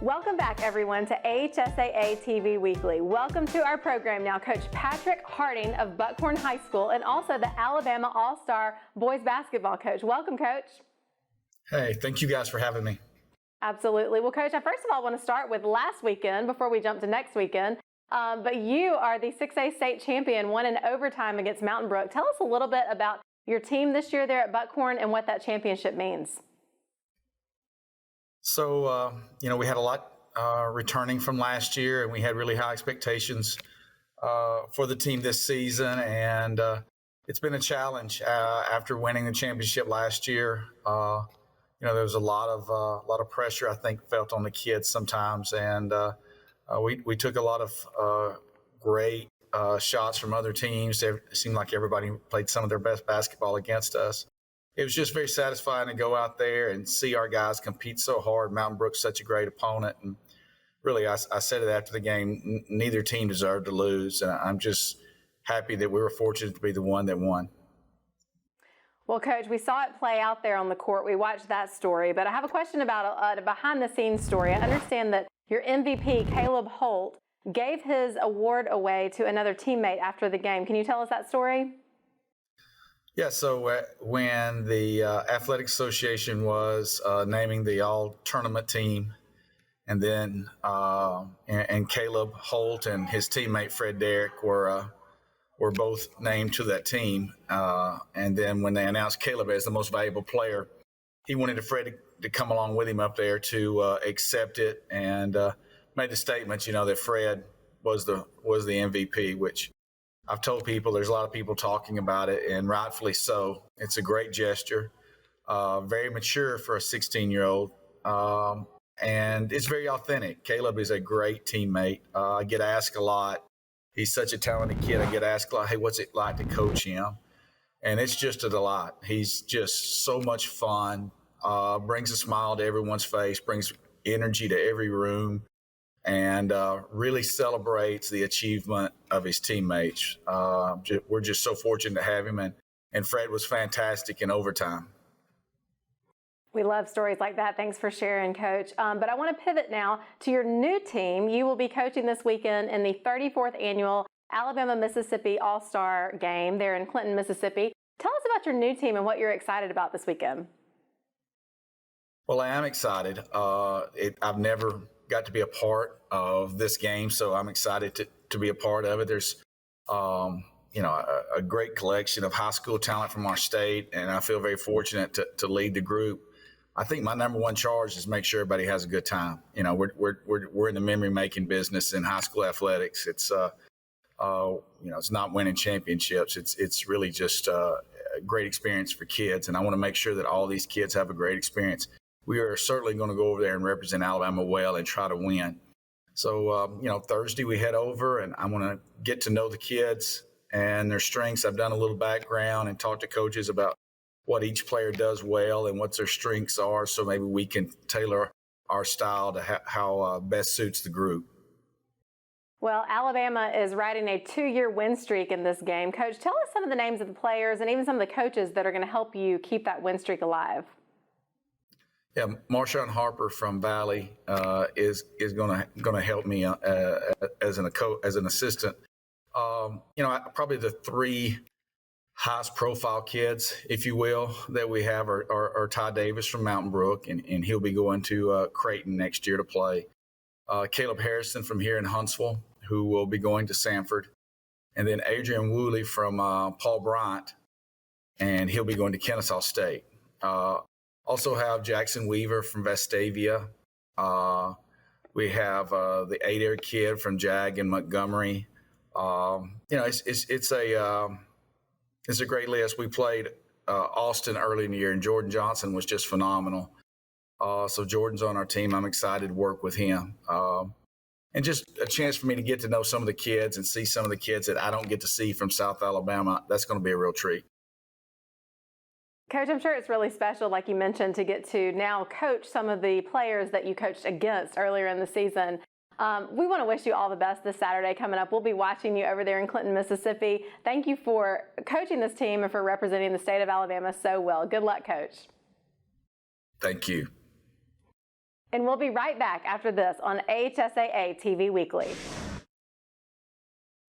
Welcome back, everyone, to AHSAA TV Weekly. Welcome to our program now, Coach Patrick Harding of Buckhorn High School and also the Alabama All-Star boys basketball coach. Welcome, Coach. Hey, thank you guys for having me. Absolutely. Well, Coach, I first of all want to start with last weekend before we jump to next weekend. But you are the 6A state champion, won in overtime against Mountain Brook. Tell us a little bit about your team this year there at Buckhorn and what that championship means. So, we had a lot returning from last year, and we had really high expectations for the team this season. And it's been a challenge after winning the championship last year. There was a lot of pressure, I think, felt on the kids sometimes. And we took a lot of great shots from other teams. It seemed like everybody played some of their best basketball against us. It was just very satisfying to go out there and see our guys compete so hard. Mountain Brook's such a great opponent. And really, I said it after the game, neither team deserved to lose. And I'm just happy that we were fortunate to be the one that won. Well, Coach, we saw it play out there on the court. We watched that story. But I have a question about a behind-the-scenes story. I understand that your MVP, Caleb Holt, gave his award away to another teammate after the game. Can you tell us that story? Yeah, so when the Athletic Association was naming the all-tournament team, and then and Caleb Holt and his teammate Fred Derrick were both named to that team, and then when they announced Caleb as the most valuable player, he wanted Fred to come along with him up there to accept it, and made the statement, that Fred was the MVP, which I've told people, there's a lot of people talking about it, and rightfully so. It's a great gesture, very mature for a 16-year-old, and it's very authentic. Caleb is a great teammate. I get asked a lot. He's such a talented kid. I get asked a lot, hey, what's it like to coach him? And it's just a delight. He's just so much fun, brings a smile to everyone's face, brings energy to every room, and really celebrates the achievement of his teammates. We're just so fortunate to have him, and Fred was fantastic in overtime. We love stories like that. Thanks for sharing, Coach. But I want to pivot now to your new team. You will be coaching this weekend in the 34th annual Alabama-Mississippi All-Star game there in Clinton, Mississippi. Tell us about your new team and what you're excited about this weekend. Well, I am excited. I've never got to be a part of this game, so I'm excited to be a part of it. There's a great collection of high school talent from our state, and I feel very fortunate to lead the group. I think my number one charge is make sure everybody has a good time. We're in the memory making business in high school athletics. It's it's not winning championships. It's really just a great experience for kids, and I want to make sure that all these kids have a great experience. We are certainly going to go over there and represent Alabama well and try to win. So, Thursday we head over, and I want to get to know the kids and their strengths. I've done a little background and talked to coaches about what each player does well and what their strengths are, so maybe we can tailor our style to how best suits the group. Well, Alabama is riding a 2-year win streak in this game. Coach, tell us some of the names of the players and even some of the coaches that are going to help you keep that win streak alive. Yeah, Marshawn Harper from Valley is going to help me as an assistant. Probably the 3 highest profile kids, if you will, that we have are Ty Davis from Mountain Brook, and he'll be going to Creighton next year to play. Caleb Harrison from here in Huntsville, who will be going to Sanford, and then Adrian Woolley from Paul Bryant, and he'll be going to Kennesaw State. Also have Jackson Weaver from Vestavia. We have the 8-air kid from Jag in Montgomery. It's a great list. We played Austin early in the year, and Jordan Johnson was just phenomenal. So Jordan's on our team. I'm excited to work with him. And just a chance for me to get to know some of the kids and see some of the kids that I don't get to see from South Alabama. That's going to be a real treat. Coach, I'm sure it's really special, like you mentioned, to get to now coach some of the players that you coached against earlier in the season. We want to wish you all the best this Saturday coming up. We'll be watching you over there in Clinton, Mississippi. Thank you for coaching this team and for representing the state of Alabama so well. Good luck, Coach. Thank you. And we'll be right back after this on AHSAA TV Weekly.